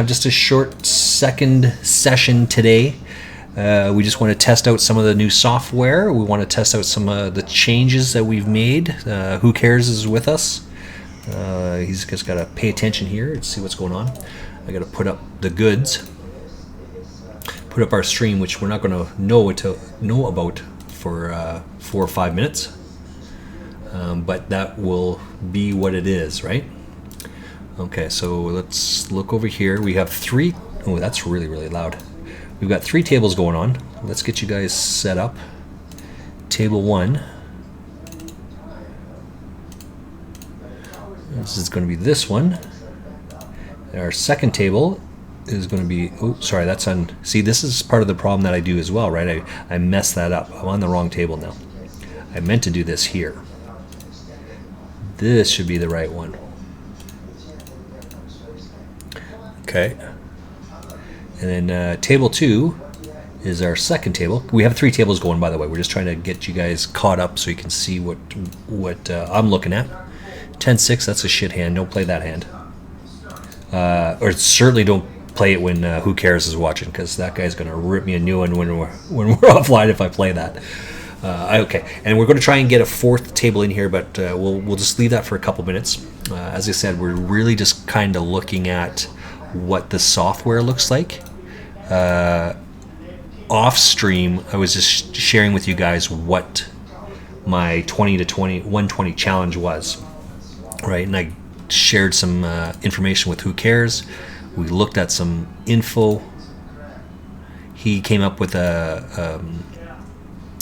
have just a short second session today. We just want to test out some of the new software. We want to test out some of the changes that we've made. Who Cares is with us. He's just got to pay attention here and see what's going on. I got to put up the goods. Put up our stream, which we're not going to know about for 4 or 5 minutes. But that will be what it is, right? Okay, so let's look over here. We have 3. Oh, that's really, really loud. We've got 3 tables going on. Let's get you guys set up. Table 1. This is going to be this one. Our second table is going to be, oh, sorry, that's on, see, this is part of the problem that I do as well, right? I messed that up. I'm on the wrong table now. I meant to do this here. This should be the right one. Okay. And then table 2 is our second table. We have 3 tables going, by the way. We're just trying to get you guys caught up so you can see what I'm looking at. 10-6, that's a shit hand. Don't play that hand. Or certainly don't play it when Who Cares is watching, because that guy's going to rip me a new one when we're offline if I play that. Okay, and we're going to try and get a 4th table in here, but we'll just leave that for a couple minutes. As I said, we're really just kind of looking at what the software looks like. Off stream, I was just sharing with you guys what my 120 challenge was, right? And I shared some information with Who Cares. We looked at some info. He came up with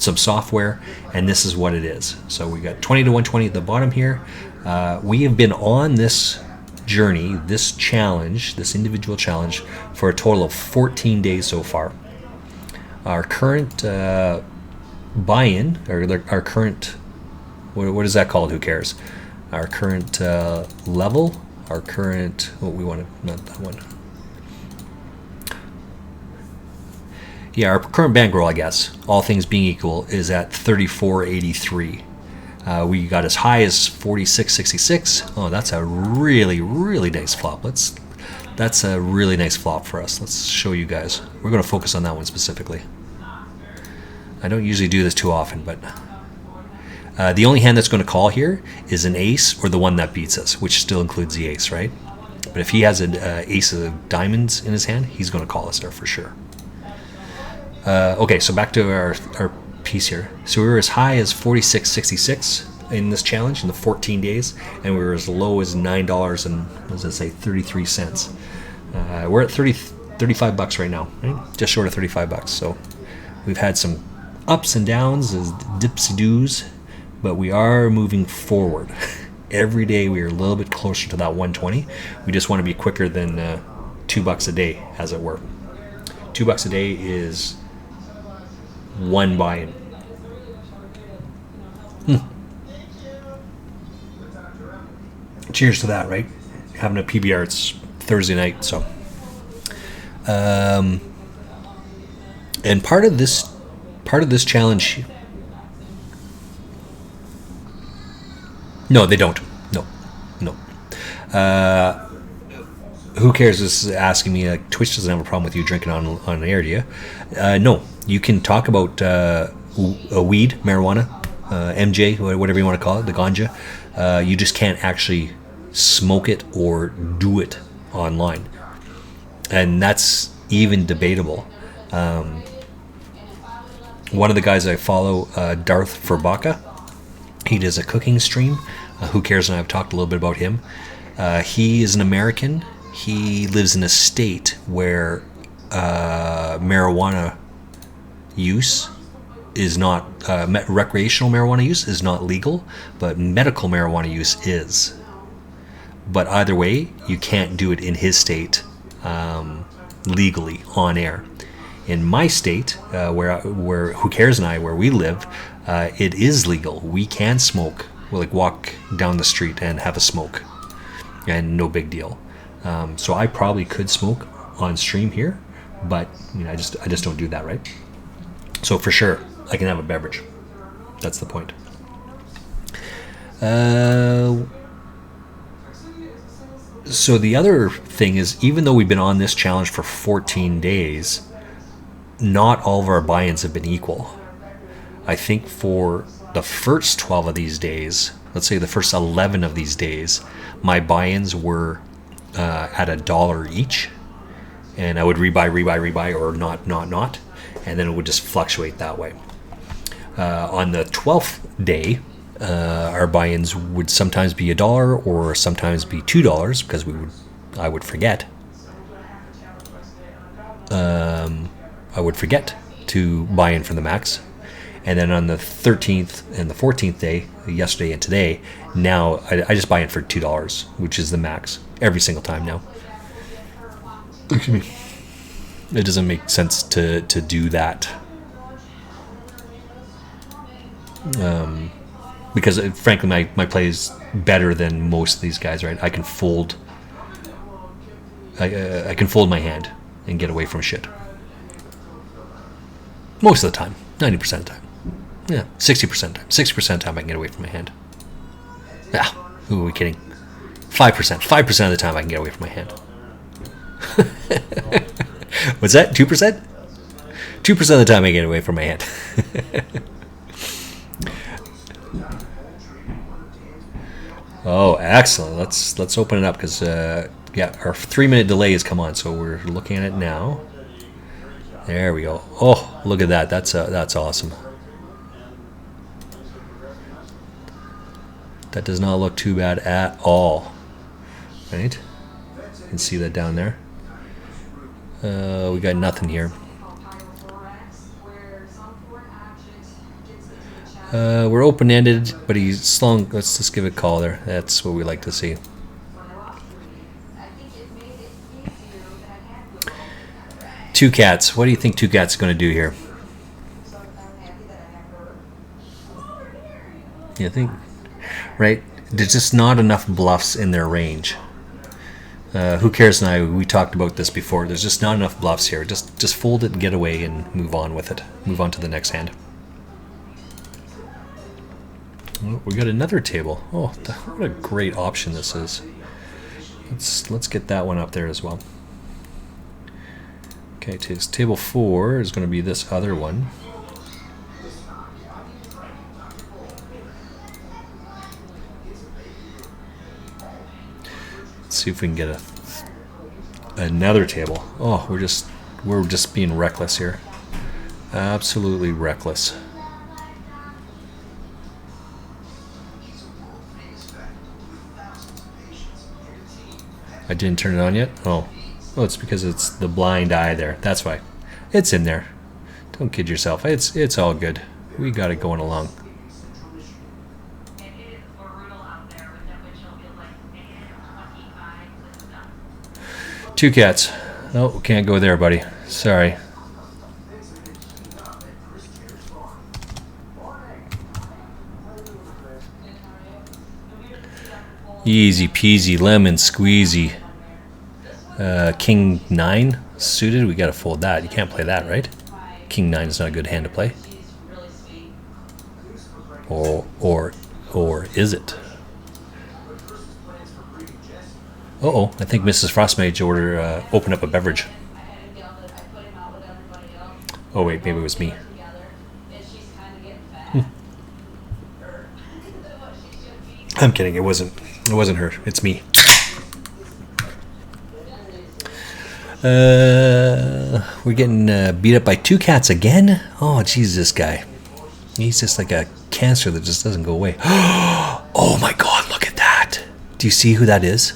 some software, and this is what it is. So we got 20 to 120 at the bottom here. We have been on this journey, this challenge, this individual challenge, for a total of 14 days so far. Our current buy-in, or our current, what is that called? Who Cares? Our current level, our current, what we want to, not that one. Yeah, our current bankroll, I guess, all things being equal, is at 34.83. We got as high as 46.66. Oh, that's a really, really nice flop. That's a really nice flop for us. Let's show you guys. We're going to focus on that one specifically. I don't usually do this too often, but the only hand that's going to call here is an ace or the one that beats us, which still includes the ace, right? But if he has an ace of diamonds in his hand, he's going to call us there for sure. Okay, so back to our piece here. So we were as high as 46.66 in this challenge in the 14 days, and we were as low as $9 and, what does it say, 33 cents. We're at 35 bucks right now, right? Just short of 35 bucks. So we've had some ups and downs, as dipsy-doos, but we are moving forward. Every day we are a little bit closer to that 120. We just want to be quicker than $2 a day, as it were. $2 a day is one buy-in. Cheers to that, right? Having a PBR, it's Thursday night, so. And part of this challenge. No, they don't. No. Who Cares is asking me, Twitch doesn't have a problem with you drinking on air, do you? No, you can talk about a weed, marijuana, MJ, whatever you want to call it, the ganja. You just can't actually smoke it or do it online. And that's even debatable. One of the guys I follow, Darth Verbaka, he does a cooking stream. Who Cares, and I've talked a little bit about him. He is an American. He lives in a state where marijuana use is not, recreational marijuana use is not legal, but medical marijuana use is. But either way, you can't do it in his state legally on air. In my state, where Who Cares and I, where we live, it is legal. We can smoke. We'll walk down the street and have a smoke, and no big deal. So I probably could smoke on stream here, but I just don't do that, right? So for sure, I can have a beverage. That's the point. So the other thing is, even though we've been on this challenge for 14 days, not all of our buy-ins have been equal. I think for the first 12 of these days, let's say the first 11 of these days, my buy-ins were at $1 each, and I would rebuy, or not, and then it would just fluctuate that way. On the 12th day, our buy-ins would sometimes be $1 or sometimes be $2 because I would forget. I would forget to buy in for the max. And then on the 13th and the 14th day, yesterday and today, now I just buy in for $2, which is the max every single time now. Excuse me. It doesn't make sense to do that. Because frankly, my play is better than most of these guys, right? I can fold. I can fold my hand and get away from shit. Most of the time, 90% of the time. Yeah, 60% of the time. 60% of the time I can get away from my hand. Ah, who are we kidding? 5%. 5% of the time I can get away from my hand. What's that? 2%? 2% of the time I get away from my hand. Oh, excellent. Let's open it up because yeah, our 3-minute delay has come on, so we're looking at it now. There we go. Oh, look at that. That's awesome. That does not look too bad at all. Right? You can see that down there. We got nothing here. We're open-ended, but he's slung. Let's just give it a call there. That's what we like to see. Two Cats. What do you think Two Cats is going to do here? You think? Right? There's just not enough bluffs in their range. Who cares? And we talked about this before. There's just not enough bluffs here. Just fold it and get away and move on with it. Move on to the next hand. Oh, we got another table. Oh, what a great option this is. Let's get that one up there as well. Okay, table 4 is going to be this other one. Let's see if we can get another table. Oh, we're just being reckless here. Absolutely reckless. I didn't turn it on yet? Oh, it's because it's the blind eye there. That's why. It's in there. Don't kid yourself. It's all good. We got it going along. Two Cats. Oh, can't go there, buddy. Sorry. Easy peasy, lemon squeezy. King 9 suited. We gotta fold that. You can't play that, right? King 9 is not a good hand to play. Or is it? Uh-oh, I think Mrs. Frostmage opened up a beverage. Oh wait, maybe it was me. I'm kidding. It wasn't her. It's me. We're getting beat up by Two Cats again. Oh, Jesus, this guy. He's just like a cancer that just doesn't go away. Oh my God, look at that. Do you see who that is?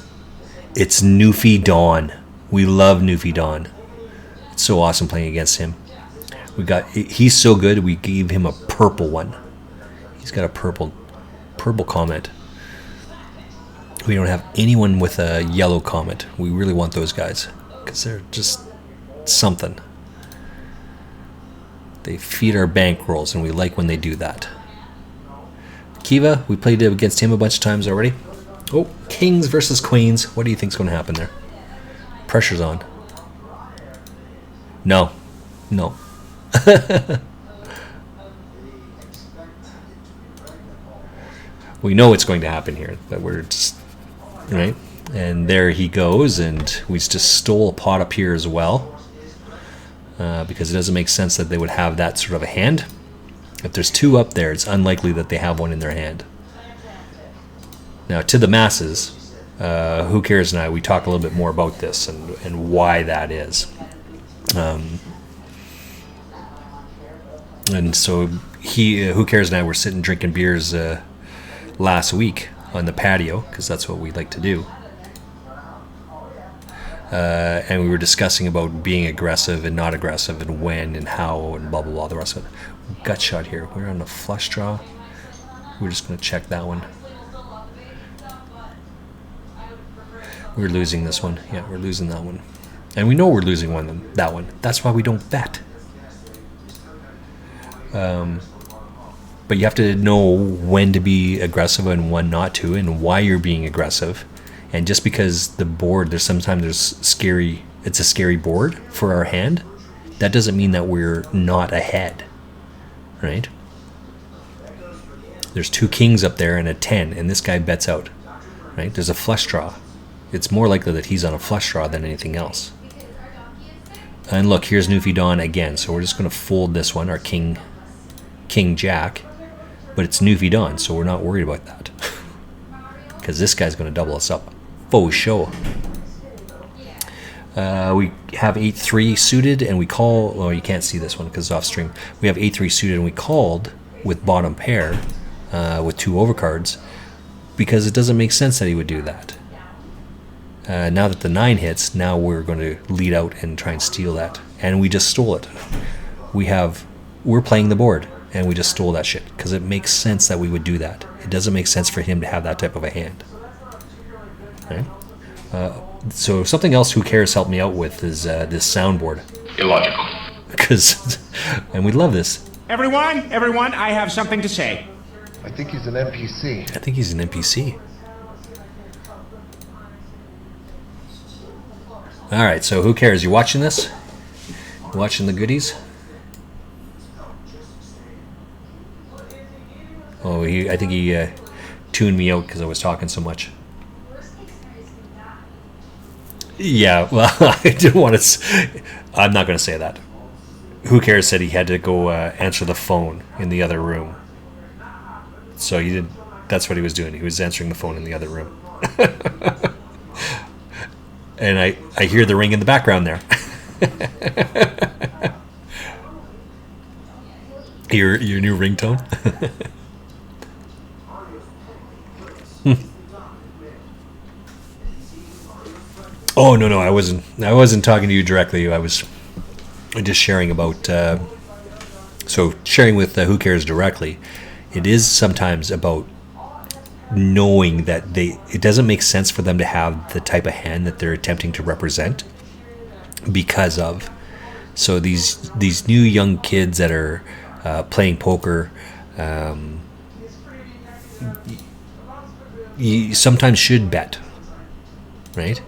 It's Newfie Dawn. We love Newfie Dawn. It's so awesome playing against him. He's so good, we gave him a purple one. He's got a purple comment. We don't have anyone with a yellow comment. We really want those guys because they're just something. They feed our bankrolls, and we like when they do that. Kiva, we played against him a bunch of times already. Oh, kings versus queens. What do you think's going to happen there? Pressure's on. No. We know what's going to happen here, but we're just... Right? And there he goes, and we just stole a pot up here as well, because it doesn't make sense that they would have that sort of a hand. If there's two up there, it's unlikely that they have one in their hand. Now, to the masses, Who Cares and I, we talk a little bit more about this and why that is. And so Who Cares and I were sitting drinking beers last week on the patio, because that's what we like to do. And we were discussing about being aggressive and not aggressive and when and how and blah, blah, blah, the rest of it. Gut shot here. We're on a flush draw. We're just going to check that one. We're losing this one. Yeah, we're losing that one. And we know we're losing that one. That's why we don't bet. But you have to know when to be aggressive and when not to, and why you're being aggressive. And just because the board, it's a scary board for our hand, that doesn't mean that we're not ahead, right? There's two kings up there and a 10, and this guy bets out, right? There's a flush draw. It's more likely that he's on a flush draw than anything else. And look, here's Newfie Don again, so we're just going to fold this one, our king jack, but it's Newfie Don, so we're not worried about that, because this guy's going to double us up. Faux show. We have 8-3 suited, and we call. Oh, you can't see this one because it's off stream. We have 8-3 suited, and we called with bottom pair with two overcards, because it doesn't make sense that he would do that. Now that the 9 hits, now we're going to lead out and try and steal that, and we just stole it. We're playing the board, and we just stole that shit because it makes sense that we would do that. It doesn't make sense for him to have that type of a hand. Right? So something else Who Cares helped me out with is this soundboard. Illogical. And we love this. Everyone, I have something to say. I think he's an NPC. I think he's an NPC. All right, so Who Cares? You watching this? You watching the goodies? Oh, I think he tuned me out because I was talking so much. Yeah, well, I didn't want to. I'm not going to say that. Who Cares said he had to go answer the phone in the other room. So he did. That's what he was doing. He was answering the phone in the other room. And I hear the ring in the background there. Your new ringtone. Oh no, I wasn't talking to you directly. I was just sharing about. So sharing with Who Cares directly, it is sometimes about knowing that it doesn't make sense for them to have the type of hand that they're attempting to represent because of. So these new young kids that are playing poker, you sometimes should bet, right?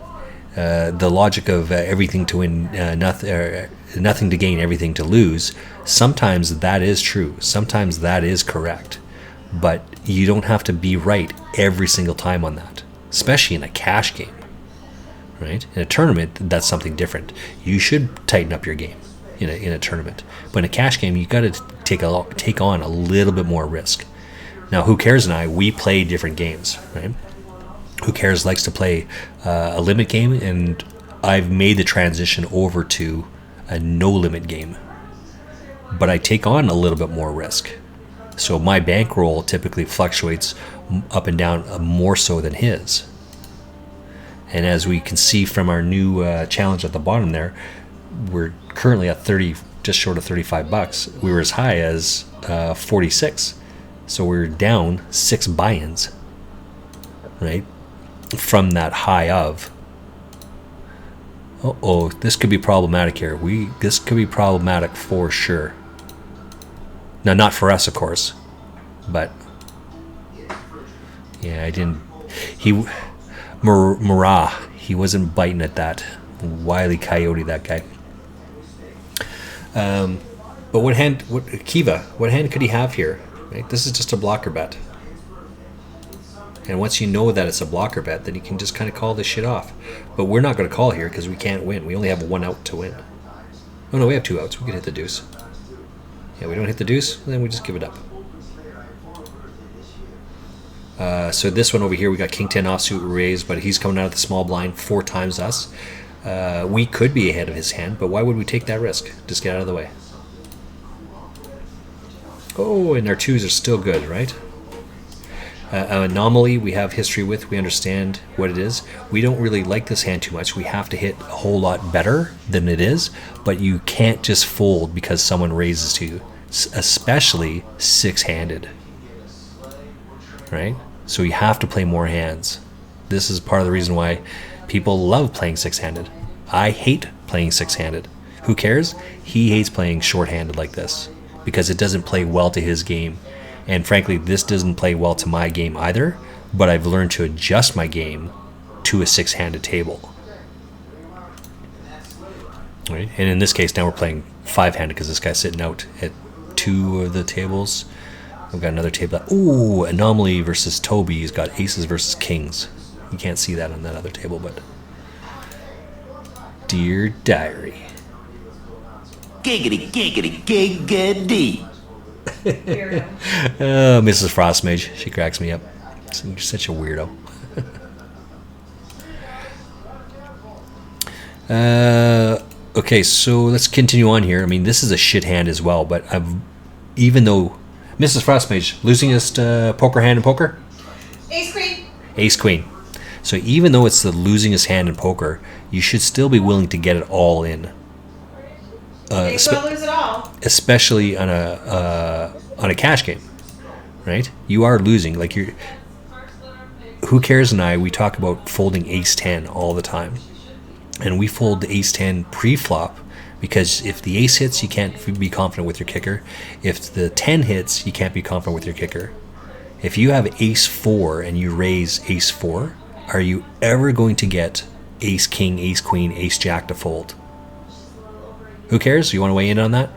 The logic of everything to win, nothing to gain, everything to lose. Sometimes that is true. Sometimes that is correct. But you don't have to be right every single time on that, especially in a cash game, right? In a tournament, that's something different. You should tighten up your game in a tournament. But in a cash game, you got to take on a little bit more risk. Now, Who Cares and I, we play different games, right? Who Cares likes to play a limit game, and I've made the transition over to a no-limit game. But I take on a little bit more risk. So my bankroll typically fluctuates up and down more so than his. And as we can see from our new challenge at the bottom there, we're currently at 30, just short of $35. We were as high as 46. So we're down 6 buy-ins, right? From that high of. Uh-oh, this could be problematic here. This could be problematic for sure. Now, not for us, of course, but yeah, I didn't. Murat, he wasn't biting at that. Wily Coyote, that guy. But what hand could he have here? Right? This is just a blocker bet. And once you know that it's a blocker bet, then you can just kind of call this shit off. But we're not going to call here because we can't win. We only have one out to win. Oh no, we have two outs. We can hit the deuce. Yeah, we don't hit the deuce, then we just give it up. So this one over here, we got King 10 offsuit raised, but he's coming out of the small blind 4 times us. We could be ahead of his hand, but why would we take that risk? Just get out of the way. Oh, and our 2s are still good, right? Anomaly we have history with. We understand what it is. We don't really like this hand too much. We have to hit a whole lot better than it is, but you can't just fold because someone raises to you, especially 6-handed, right? So you have to play more hands. This is part of the reason why people love playing 6-handed. I hate playing 6-handed. Who cares? He hates playing short-handed like this because it doesn't play well to his game. And frankly, this doesn't play well to my game either, but I've learned to adjust my game to a 6-handed table. Right? And in this case, now we're playing 5-handed because this guy's sitting out at 2 of the tables. We've got another table. Ooh, Anomaly versus Toby. He's got aces versus kings. You can't see that on that other table, but... Dear Diary. Giggity, giggity, giggity. Mrs. Frostmage. She cracks me up. You're such a weirdo. Okay, so let's continue on here. I mean, this is a shit hand as well, but even though Mrs. Frostmage, losingest poker hand in poker? Ace queen. Ace queen. So even though it's the losingest hand in poker, you should still be willing to get it all in. Ace will lose it all. Especially on a cash game, right? You are losing. Like you're. Who cares? And we talk about folding ace 10 all the time, and we fold the ace 10 pre-flop because if the ace hits, you can't be confident with your kicker. If the 10 hits, you can't be confident with your kicker. If you have ace 4 and you raise ace 4, are you ever going to get ace king, ace queen, ace jack to fold? Who cares? You want to weigh in on that?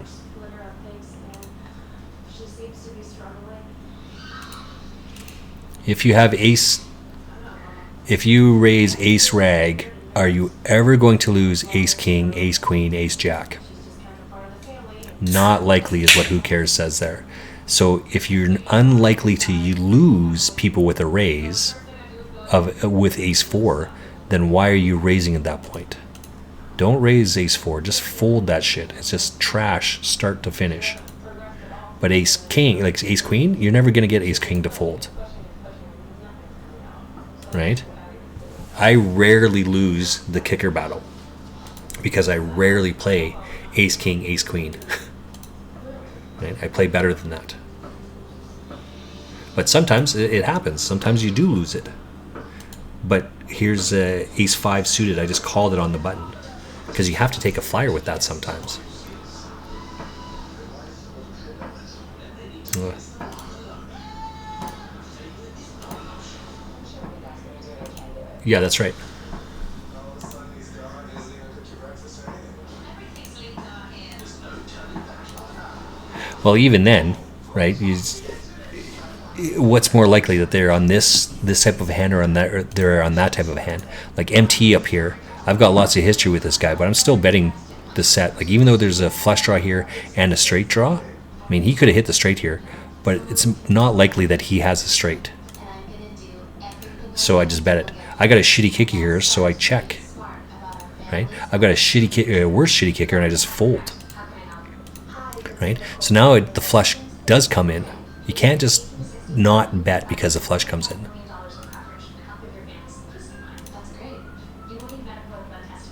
If you have ace, if you raise ace rag, are you ever going to lose ace king, ace queen, ace jack? Not likely is what Who Cares says there. So if you're unlikely to lose people with a raise with ace 4, then why are you raising at that point? Don't raise ace 4. Just fold that shit. It's just trash start to finish. But ace king, like ace queen, you're never going to get ace king to fold. Right? I rarely lose the kicker battle because I rarely play ace king, ace queen. Right? I play better than that. But sometimes it happens. Sometimes you do lose it. But here's ace 5 suited. I just called it on the button. Because you have to take a flyer with that sometimes. Yeah, that's right. Well, even then, right? What's more likely that they're on this type of hand or on that, or they're on that type of hand? Like MT up here. I've got lots of history with this guy, but I'm still betting the set. Like even though there's a flush draw here and a straight draw, I mean he could have hit the straight here, but it's not likely that he has a straight. So I just bet it. I got a shitty kicker here, so I check. Right? I've got a shitty worse shitty kicker, and I just fold. Right? So now the flush does come in. You can't just not bet because the flush comes in.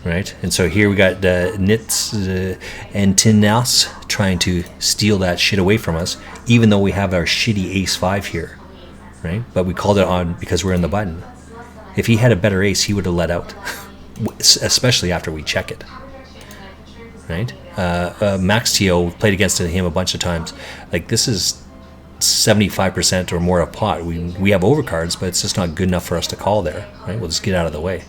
Right? And so here we got Nitz and Tinas trying to steal that shit away from us, even though we have our shitty ace 5 here. Right? But we called it on because we're in the button. If he had a better ace, he would have let out, especially after we check it. Right? Max Teo played against him a bunch of times. Like this is 75% or more of pot. We have overcards, but it's just not good enough for us to call there. Right? We'll just get out of the way.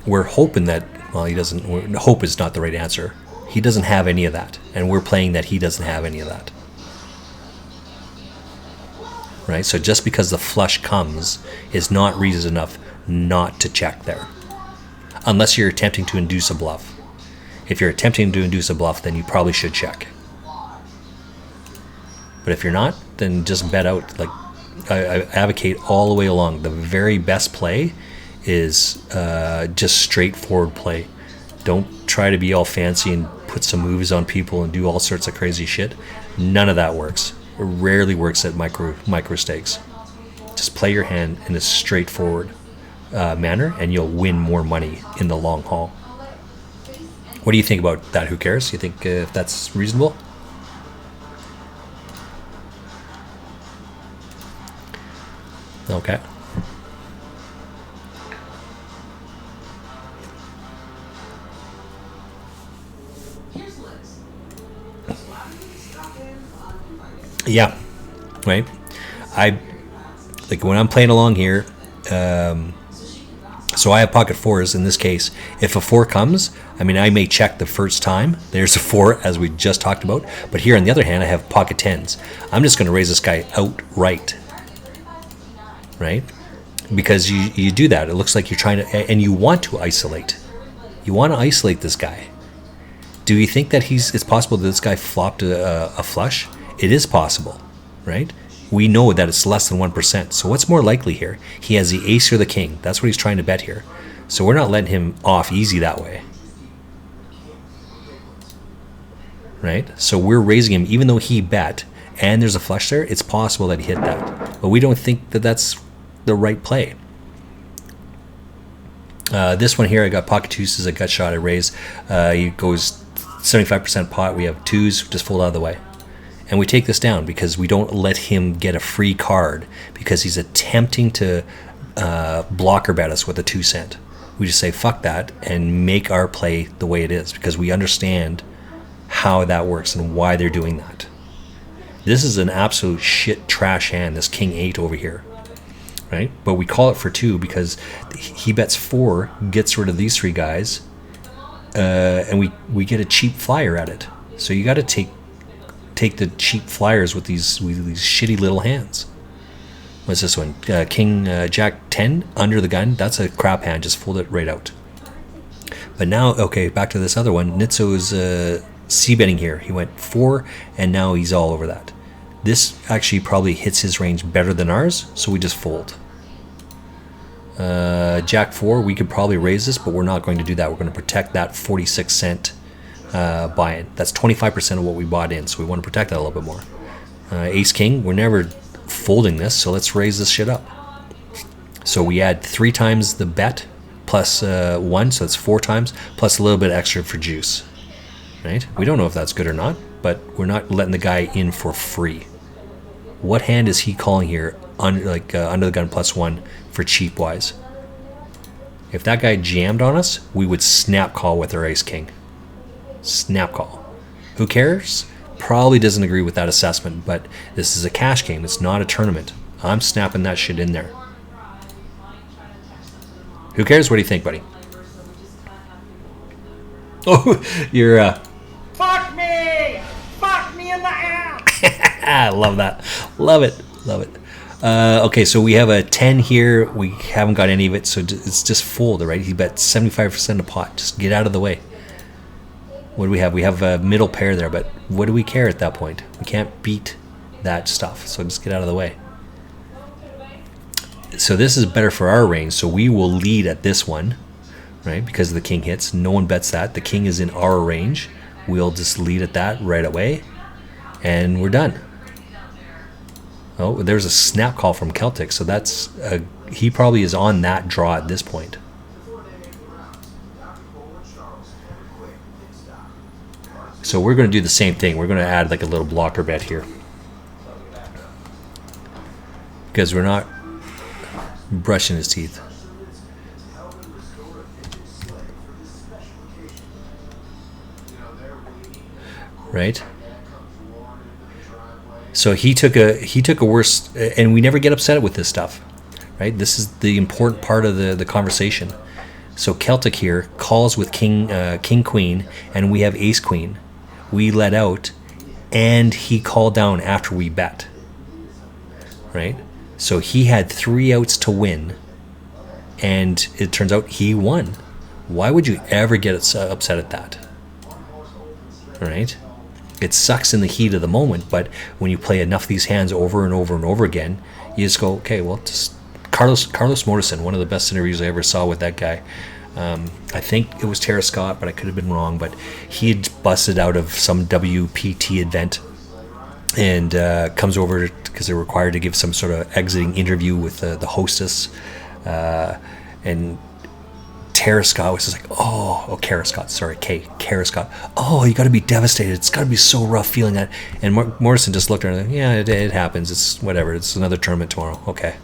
We're hoping that, well, he doesn't. Hope is not the right answer. He doesn't have any of that, and we're playing that he doesn't have any of that. right? So just because the flush comes is not reason enough not to check there, unless you're attempting to induce a bluff. If you're attempting to induce a bluff, then you probably should check. But if you're not, then just bet out. Like I advocate all the way along. The very best play is just straightforward play. Don't try to be all fancy and put some moves on people and do all sorts of crazy shit. None of that works. It rarely works at micro stakes. Just play your hand in a straightforward manner, and you'll win more money in the long haul. What do you think about that? Who cares? You think if that's reasonable? Okay. Yeah, right. I like when I'm playing along here. So I have pocket fours in this case. If a 4 comes, I mean, I may check the first time. There's a 4, as we just talked about. But here, on the other hand, I have pocket 10s. I'm just going to raise this guy outright, right? Because you do that. It looks like you're trying to, and you want to isolate. You want to isolate this guy. Do you think that it's possible that this guy flopped a flush? It is possible, right? We know that it's less than 1%. So what's more likely here? He has the ace or the king. That's what he's trying to bet here. So we're not letting him off easy that way. Right? So we're raising him even though he bet and there's a flush there. It's possible that he hit that. But we don't think that that's the right play. This one here, I got pocket 2s as a gut shot. I raise. He goes 75% pot. We have 2s. Just fold out of the way. And we take this down because we don't let him get a free card because he's attempting to blocker bet us with a 2 cent. We just say fuck that and make our play the way it is because we understand how that works and why they're doing that. This is an absolute shit trash hand, this king 8 over here, right? But we call it for 2 because he bets 4, gets rid of these 3 guys, and we get a cheap flyer at it. So you got to take the cheap flyers with these shitty little hands. What's this one? King Jack 10 under the gun. That's a crap hand. Just fold it right out. But now, okay, back to this other one. Nitzo's c-betting here. He went 4, and now he's all over that. This actually probably hits his range better than ours, so we just fold. Jack 4, we could probably raise this, but we're not going to do that. We're going to protect that 46 cent buy-in. That's 25% of what we bought in, so we want to protect that a little bit more. Ace King, we're never folding this, so let's raise this shit up. So we add 3 times the bet plus 1, so that's 4 times, plus a little bit extra for juice. Right? We don't know if that's good or not, but we're not letting the guy in for free. What hand is he calling here under the gun plus 1 for cheap wise? If that guy jammed on us, we would snap call with our Ace King. Snap call. Who cares? Probably doesn't agree with that assessment, but this is a cash game. It's not a tournament. I'm snapping that shit in there. Who cares? What do you think, buddy? Oh, you're Fuck me! Fuck me in the ass! I love that. Love it. Love it. Okay, so we have a 10 here. We haven't got any of it, so it's just fold, right? He bet 75% of pot. Just get out of the way. What do we have? We have a middle pair there, but what do we care at that point? We can't beat that stuff, so just get out of the way. So this is better for our range, so we will lead at this one, right? Because the king hits. No one bets that. The king is in our range. We'll just lead at that right away, and we're done. Oh, there's a snap call from Celtic, so that's he probably is on that draw at this point. So we're going to do the same thing. We're going to add like a little blocker bet here because we're not brushing his teeth. Right? So he took a worse, and we never get upset with this stuff, right? This is the important part of the conversation. So Celtic here calls with king queen, and we have ace queen. We let out, and he called down after we bet. right? So he had 3 outs to win, and it turns out he won. Why would you ever get upset at that? All right? It sucks in the heat of the moment, but when you play enough of these hands over and over and over again, you just go, okay, well, just Carlos Morrison, one of the best interviews I ever saw with that guy. I think it was Tara Scott, but I could have been wrong. But he had busted out of some WPT event and comes over because they're required to give some sort of exiting interview with the hostess. And Tara Scott was just like, Kara Scott, sorry, Kara Scott. Oh, you got to be devastated. It's got to be so rough feeling that. And Morrison just looked at her and yeah, it happens. It's whatever. It's another tournament tomorrow. Okay.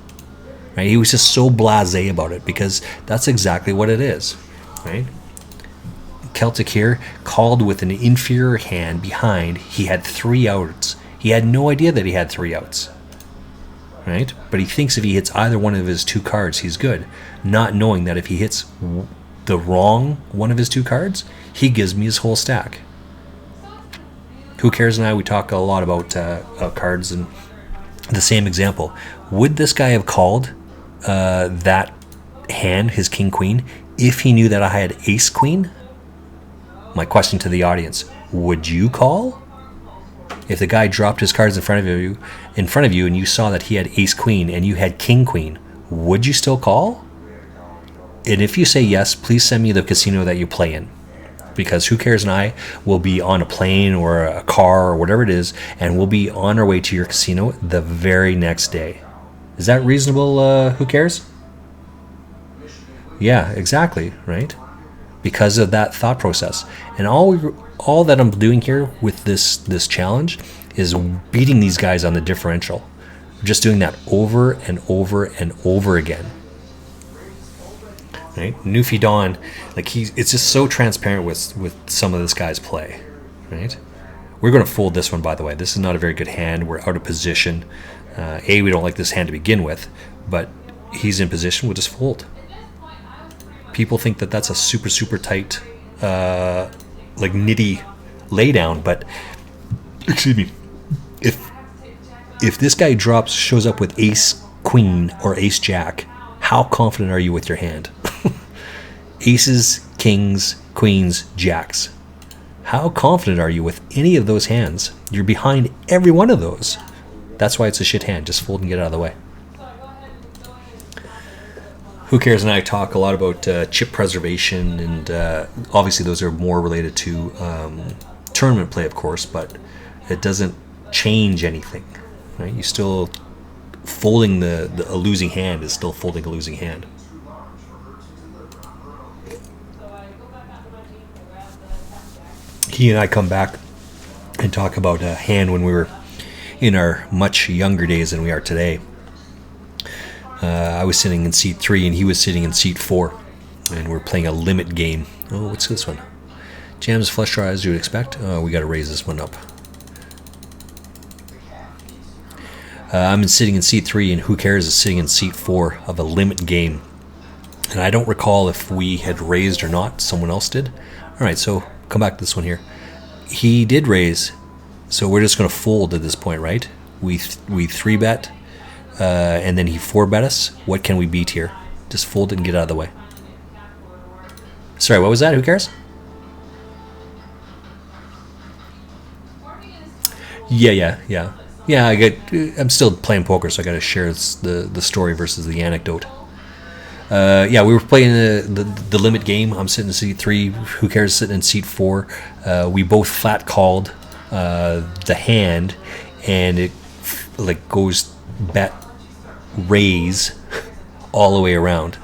Right? He was just so blasé about it because that's exactly what it is. Right? Celtic here called with an inferior hand behind. He had 3 outs. He had no idea that he had 3 outs. Right? But he thinks if he hits either one of his 2 cards, he's good. Not knowing that if he hits the wrong one of his 2 cards, he gives me his whole stack. Who Cares and I, we talk a lot about cards, and the same example. Would this guy have called that hand, his king queen, if he knew that I had ace queen? My question to the audience: would you call? If the guy dropped his cards in front of you, and you saw that he had ace queen and you had king queen, would you still call? And if you say yes, please send me the casino that you play in, because Who Cares and I will be on a plane or a car or whatever it is, and we'll be on our way to your casino the very next day. Is that reasonable, Who Cares? Yeah, exactly, right? Because of that thought process. And all that I'm doing here with this challenge is beating these guys on the differential. Just doing that over and over and over again. Right? Newfie Don, like it's just so transparent with some of this guy's play. Right? We're going to fold this one, by the way. This is not a very good hand. We're out of position. We don't like this hand to begin with, but he's in position. We'll just fold. People think that that's a super tight, like nitty laydown, but excuse me, if this guy shows up with ace queen or ace jack, how confident are you with your hand? Aces, kings, queens, jacks. How confident are you with any of those hands? You're behind every one of those. That's why it's a shit hand. Just fold and get out of the way. Who Cares and I talk a lot about chip preservation, and obviously those are more related to tournament play, of course, but it doesn't change anything. Right? You still folding a losing hand is still folding a losing hand. He and I come back and talk about a hand when we were in our much younger days than we are today. I was sitting in seat 3 and he was sitting in seat 4, and we're playing a limit game. Oh, what's this one? Jams flush draw as you would expect. Oh, we got to raise this one up. I'm sitting in seat 3 and Who Cares is sitting in seat 4 of a limit game. And I don't recall if we had raised or not. Someone else did. All right, so come back to this one here. He did raise, so we're just going to fold at this point, right? We 3-bet, and then he 4-bet us. What can we beat here? Just fold it and get out of the way. Sorry, what was that? Who Cares? Yeah. I'm still playing poker, so I got to share the story versus the anecdote. We were playing the limit game. I'm sitting in seat 3. Who Cares sitting in seat 4. We both flat called the hand, and it like goes bet raise all the way around.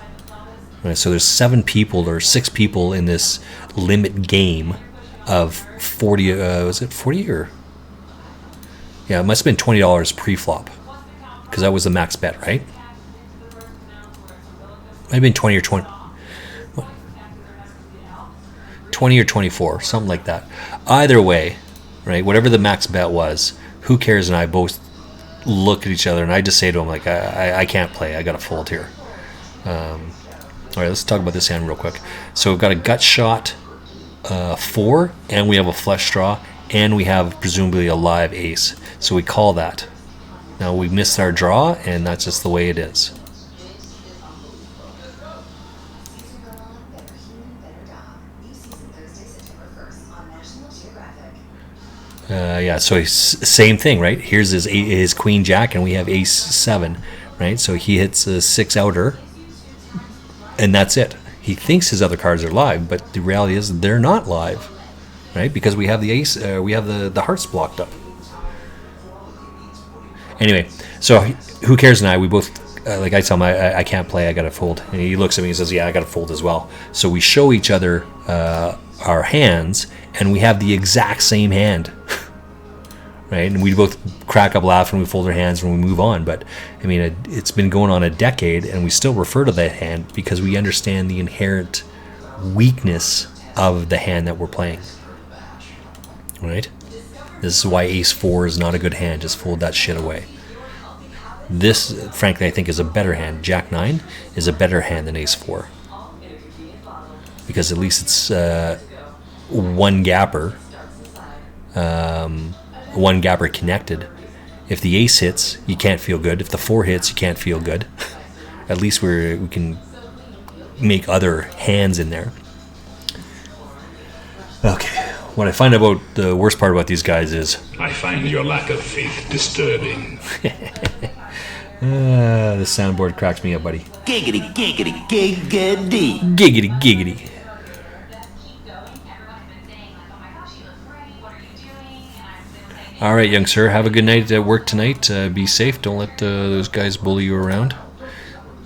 Right, so there's 7 people or 6 people in this limit game of 40. Was it 40 or? Yeah, it must have been $20 pre-flop, because that was the max bet, right? Might have been 20 or 20. 20 or 24, something like that. Either way, right, whatever the max bet was, Who Cares and I both look at each other, and I just say to him, like, I can't play. I got to fold here. All right, let's talk about this hand real quick. So we've got a gut shot 4, and we have a flush draw, and we have presumably a live ace. So we call that. Now we missed our draw, and that's just the way it is. Yeah, so same thing, right? Here's his queen jack, and we have ace 7, right? So he hits a 6 outer, and that's it. He thinks his other cards are live, but the reality is they're not live, right? Because we have the ace, we have the hearts blocked up. Anyway, so Who Cares and I, we both, like I tell him, I can't play, I gotta fold. And he looks at me and says, yeah, I gotta fold as well. So we show each other our hands, and we have the exact same hand. Right? And we both crack up laughing, we fold our hands, and we move on. But, I mean, it's been going on a decade, and we still refer to that hand because we understand the inherent weakness of the hand that we're playing. Right? This is why ace 4 is not a good hand. Just fold that shit away. This, frankly, I think is a better hand. Jack 9 is a better hand than ace 4. Because at least it's one gapper. One gapper connected. If the ace hits, you can't feel good. If the 4 hits, you can't feel good. At least we can make other hands in there. Okay. What I find about the worst part about these guys is I find your lack of faith disturbing. the soundboard cracks me up, buddy. Giggity, giggity, giggity. Giggity, giggity. All right, young sir. Have a good night at work tonight. Be safe. Don't let those guys bully you around.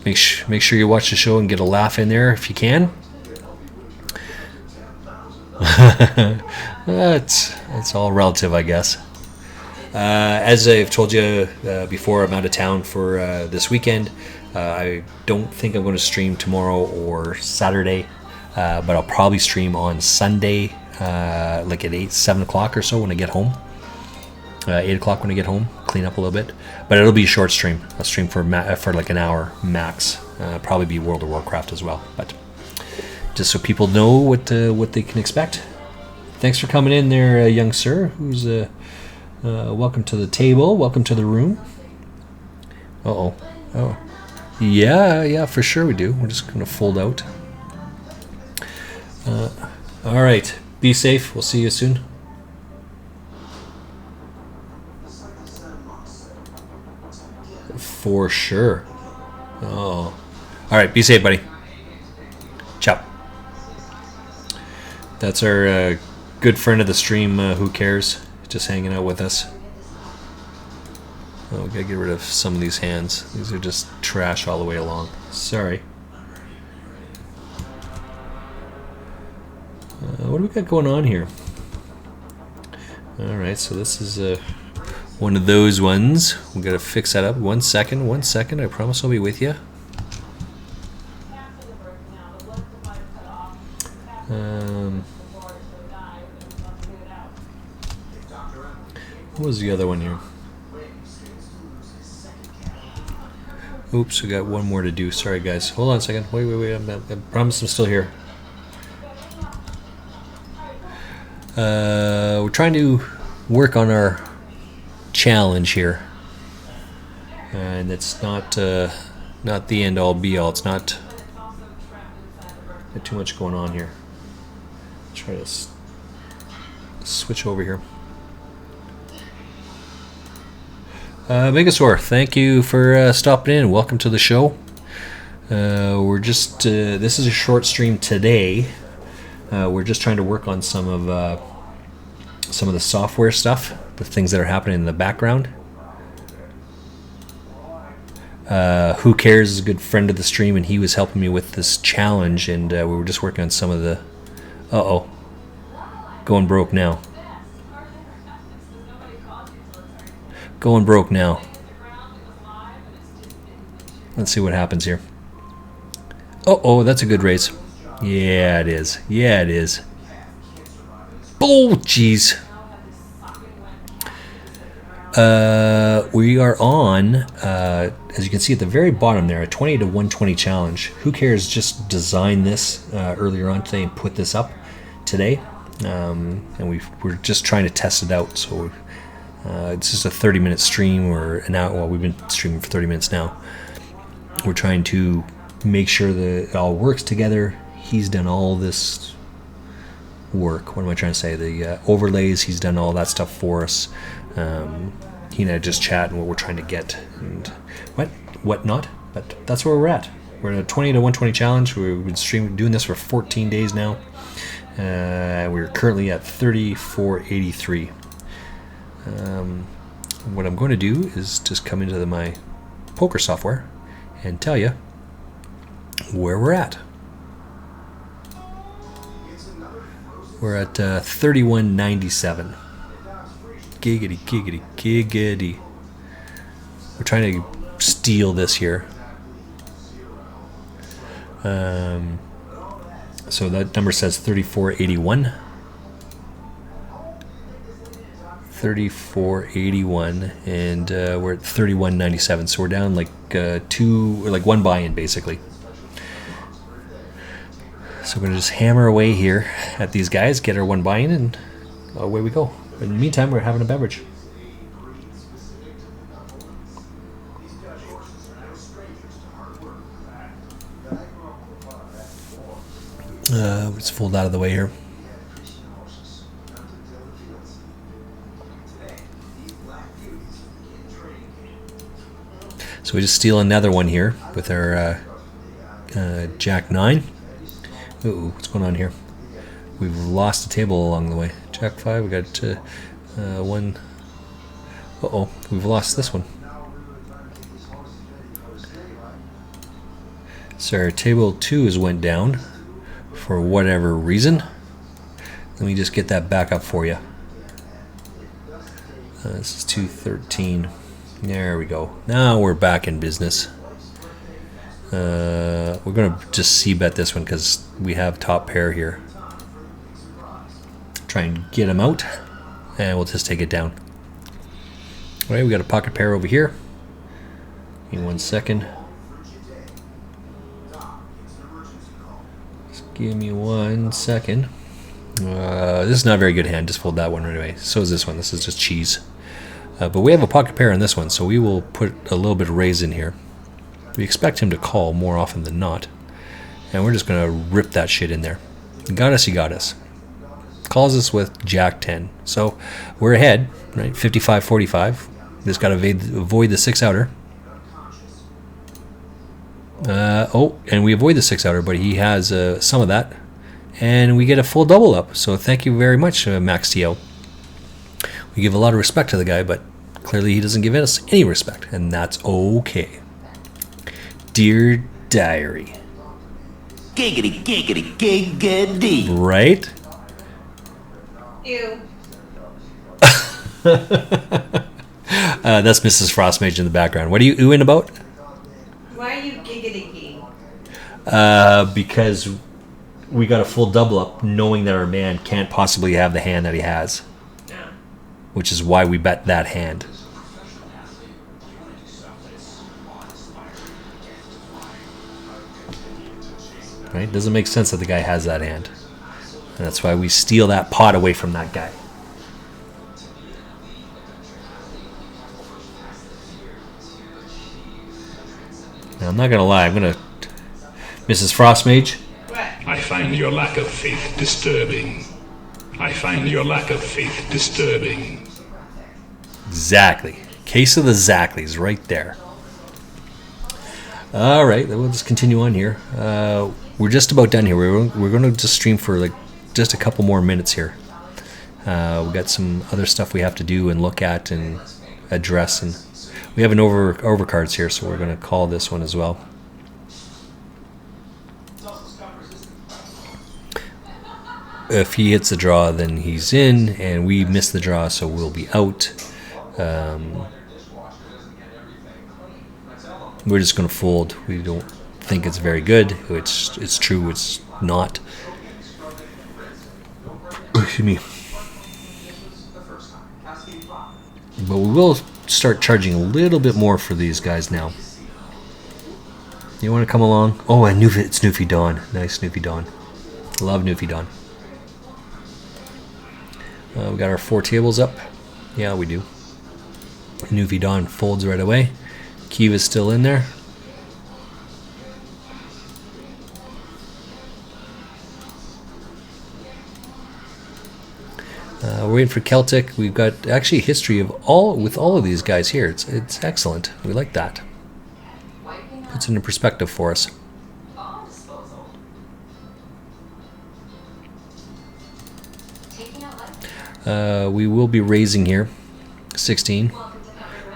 Make sure you watch the show and get a laugh in there if you can. That's all relative, I guess. As I've told you before, I'm out of town for this weekend. I don't think I'm going to stream tomorrow or Saturday, but I'll probably stream on Sunday, like at 7 o'clock or so when I get home. 8 o'clock when I get home, clean up a little bit. But it'll be a short stream. I'll stream for like an hour max. Probably be World of Warcraft as well. But just so people know what they can expect. Thanks for coming in there, young sir. Who's welcome to the table. Welcome to the room. Oh, yeah, for sure we do. We're just gonna fold out. All right. Be safe. We'll see you soon. For sure. Oh. All right. Be safe, buddy. Ciao. That's our good friend of the stream, Who Cares? Just hanging out with us. Oh, we gotta get rid of some of these hands. These are just trash all the way along. Sorry. What do we got going on here? Alright, so this is one of those ones. We gotta fix that up. 1 second, 1 second. I promise I'll be with you. What was the other one here? Oops, we got one more to do. Sorry, guys. Hold on a second. Wait. I promise I'm still here. We're trying to work on our challenge here, and it's not the end all be all. It's not too much going on here. Try to switch over here. Megasaur, thank you for stopping in. Welcome to the show. We're just this is a short stream today. We're just trying to work on some of the software stuff, the things that are happening in the background. Who Cares is a good friend of the stream, and he was helping me with this challenge, and we were just working on some of the. Going broke now. Going broke now. Let's see what happens here. That's a good raise. Yeah, it is. Yeah, it is. Oh, jeez. We are on, as you can see at the very bottom there, a 20 to 120 challenge. Who Cares just designed this earlier on today and put this up today. And we're just trying to test it out. So It's just a 30-minute stream or an hour. Well, we've been streaming for 30 minutes now. We're trying to make sure that it all works together. He's done all this work. What am I trying to say? The overlays, he's done all that stuff for us. He and I just chat and what we're trying to get and what not. But that's where we're at. We're in a 20 to 120 challenge. We've been doing this for 14 days now. We're currently at 3483. What I'm going to do is just come into my poker software and tell you where we're at. We're at 3197. Giggity, giggity, giggity. We're trying to steal this here. So that number says 3481. 3481, and we're at 3197. So we're down like one buy-in basically. So we're gonna just hammer away here at these guys, get our one buy-in, and away we go. In the meantime, we're having a beverage. Let's fold out of the way here. So we just steal another one here with our Jack 9. Ooh, what's going on here? We've lost the table along the way. Jack 5, we got one. Uh-oh, we've lost this one. So our table 2 has went down for whatever reason. Let me just get that back up for you. This is 213. There we go. Now we're back in business. We're going to just c-bet this one because we have top pair here. Try and get him out, and we'll just take it down. Alright, we got a pocket pair over here. Give me 1 second. Just give me 1 second. This is not a very good hand. Just fold that one right away. So is this one. This is just cheese. But we have a pocket pair on this one, so we will put a little bit of raise in here. We expect him to call more often than not. And we're just going to rip that shit in there. You got us, you got us. Calls us with Jack 10. So we're ahead, right? 55-45. Just got to avoid the 6-outer. And we avoid the 6-outer, but he has some of that. And we get a full double up. So thank you very much, Max Tio. We give a lot of respect to the guy, but clearly he doesn't give us any respect, and that's okay. Dear Diary. Giggity, giggity, giggity. Right? Ew. That's Mrs. Frostmage in the background. What are you oohing about? Why are you giggity? Because we got a full double up knowing that our man can't possibly have the hand that he has. No. Which is why we bet that hand. Right? Doesn't make sense that the guy has that hand. And that's why we steal that pot away from that guy. Now, I'm not going to lie. I'm going to... Mrs. Frostmage? What? I find your lack of faith disturbing. I find your lack of faith disturbing. Exactly. Case of the Zackleys right there. All right, we'll just continue on here. We're just about done here. We're going to just stream for like just a couple more minutes here. We got some other stuff we have to do and look at and address, and we have an overcards here, so we're going to call this one as well. If he hits the draw, then he's in, and we miss the draw, so we'll be out. We're just going to fold. We don't think it's very good. It's true. It's not. Excuse me. But we will start charging a little bit more for these guys now. You want to come along? Oh, and it's Newfie Dawn. Nice Newfie Dawn. Love Newfie Dawn. We got our 4 tables up. Yeah, we do. Nuvi Dawn folds right away. Kiva's still in there. We're waiting for Celtic. We've got actually a history of all of these guys here. It's excellent. We like that. Puts it in perspective for us. We will be raising here, 16.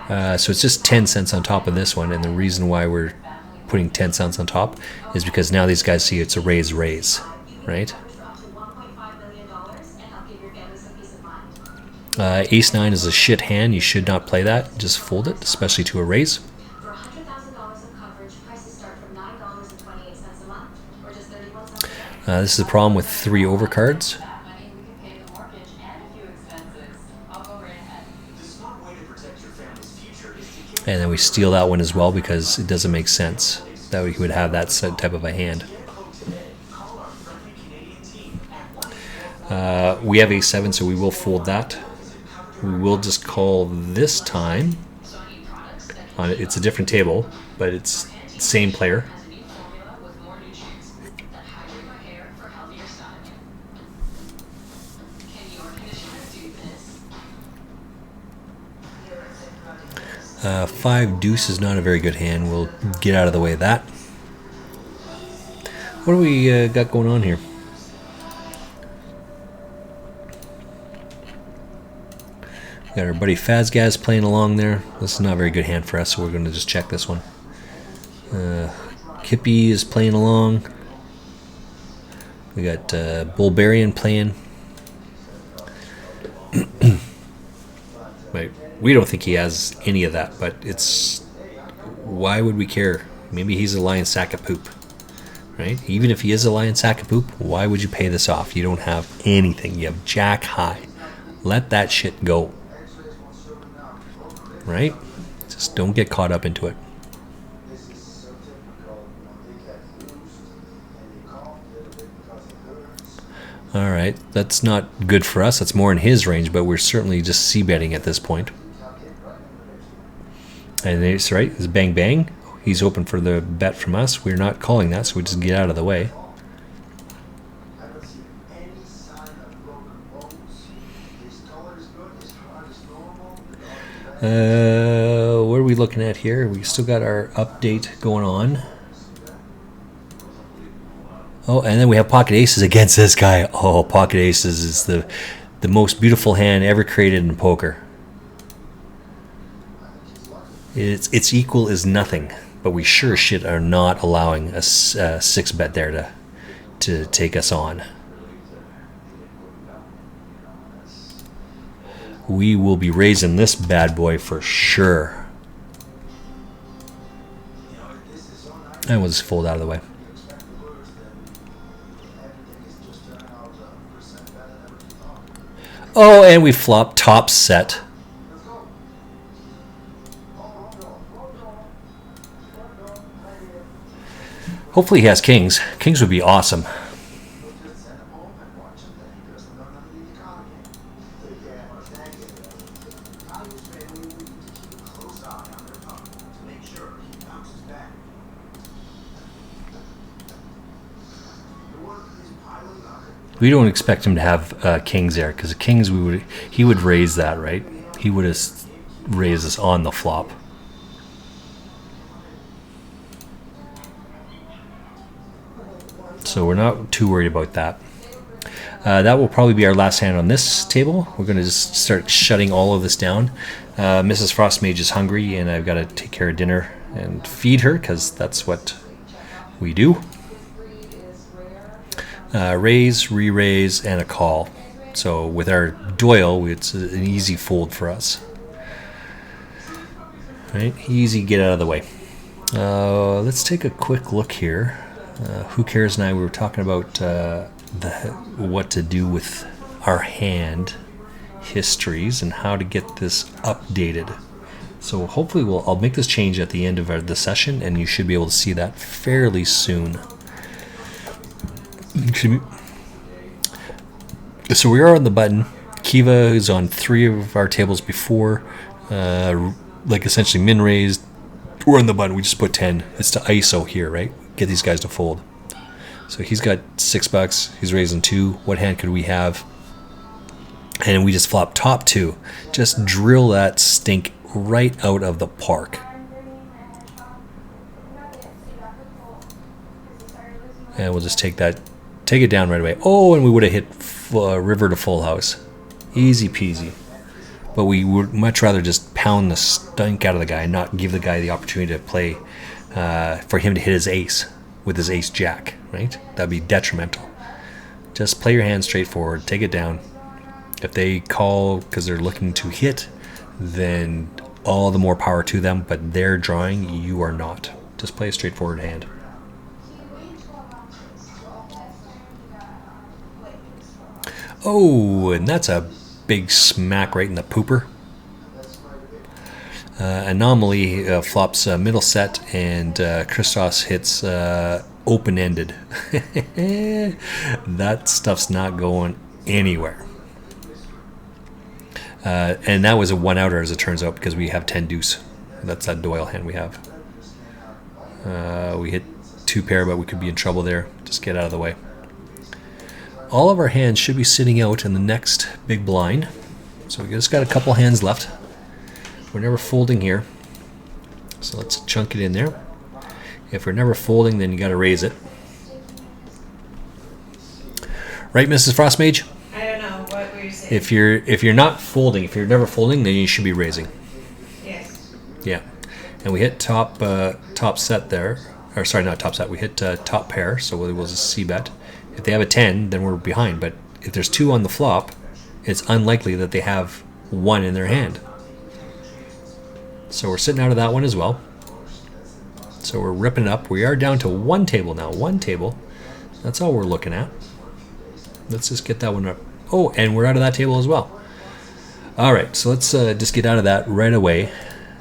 So it's just 10 cents on top of this one, and the reason why we're putting 10 cents on top is because now these guys see it's a raise, right? Ace 9 is a shit hand. You should not play that. Just fold it, especially to a raise. This is a problem with 3 overcards. And then we steal that one as well because it doesn't make sense that we would have that type of a hand. We have A7, so we will fold that. We will just call this time. It's a different table, but it's the same player. Five deuce is not a very good hand. We'll get out of the way of that. What do we got going on here? Got our buddy Fazgaz playing along there. This is not a very good hand for us, so we're going to just check this one. Kippy is playing along. We got Bulbarian playing. Right. We don't think he has any of that, but it's... Why would we care? Maybe he's a lion sack of poop. Right? Even if he is a lion sack of poop, why would you pay this off? You don't have anything. You have jack high. Let that shit go. Right? Just don't get caught up into it. Alright, that's not good for us. That's more in his range, but we're certainly just c-betting at this point. And it's right, it's bang bang. He's open for the bet from us. We're not calling that, so we just get out of the way. What are we looking at here? We still got our update going on. Oh, and then we have pocket aces against this guy. Oh, pocket aces is the most beautiful hand ever created in poker. Its equal is nothing, but we sure as shit are not allowing a 6-bet there to take us on. We will be raising this bad boy for sure. And we'll just fold out of the way. Oh, and we flop top set. Hopefully he has kings. Kings would be awesome. We don't expect him to have kings there, because kings he would raise that, right? He would have raised us on the flop. So we're not too worried about that. That will probably be our last hand on this table. We're going to just start shutting all of this down. Mrs. Frostmage is hungry, and I've got to take care of dinner and feed her, because that's what we do. Raise, re-raise, and a call. So with our Doyle, it's an easy fold for us. Right, easy, get out of the way. Let's take a quick look here. Who Cares and I, we were talking about what to do with our hand histories and how to get this updated. So hopefully I'll make this change at the end of the session, and you should be able to see that fairly soon. So we are on the button. Kiva is on 3 of our tables before. like essentially min raised. We're on the button. We just put 10. It's to ISO here, right? Get these guys to fold. So he's got $6. He's raising 2. What hand could we have? And we just flop top 2. Just drill that stink right out of the park. And we'll just take it down right away. Oh, and we would have hit river to full house. Easy peasy. But we would much rather just pound the stink out of the guy and not give the guy the opportunity to play, for him to hit his ace with his ace jack, right? That'd be detrimental. Just play your hand straightforward, take it down. If they call because they're looking to hit, then all the more power to them, but they're drawing, you are not. Just play a straightforward hand. Oh, and that's a big smack right in the pooper. Anomaly flops middle set, and Christos hits open-ended. That stuff's not going anywhere. And that was a one-outer, as it turns out, because we have 10 deuce. That's that Doyle hand we have. We hit 2 pair, but we could be in trouble there. Just get out of the way. All of our hands should be sitting out in the next big blind. So we just got a couple hands left. We're never folding here. So let's chunk it in there. If we're never folding, then you got to raise it. Right, Mrs. Frostmage? I don't know. What were you saying? If you're not folding, if you're never folding, then you should be raising. Yes. Yeah. And we hit top set there. Or sorry, not top set. We hit top pair, so we'll just c-bet. If they have a 10, then we're behind. But if there's 2 on the flop, it's unlikely that they have 1 in their hand. So we're sitting out of that one as well. So we're ripping it up. We are down to 1 table now. 1 table. That's all we're looking at. Let's just get that one up. Oh, and we're out of that table as well. All right, so let's just get out of that right away.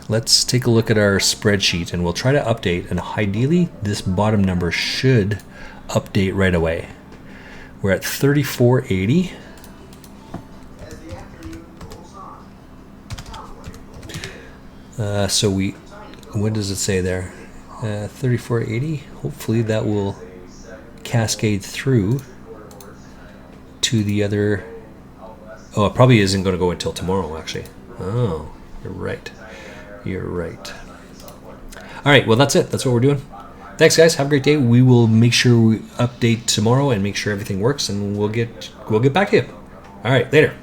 Let's take a look at our spreadsheet, and we'll try to update. And ideally, this bottom number should update right away. We're at 3480. So what does it say there? 3480. Hopefully that will cascade through to the other. Oh, it probably isn't going to go until tomorrow, actually. Oh, you're right. You're right. All right, well, that's it. That's what we're doing. Thanks, guys. Have a great day. We will make sure we update tomorrow and make sure everything works, and we'll get back to you. All right, later.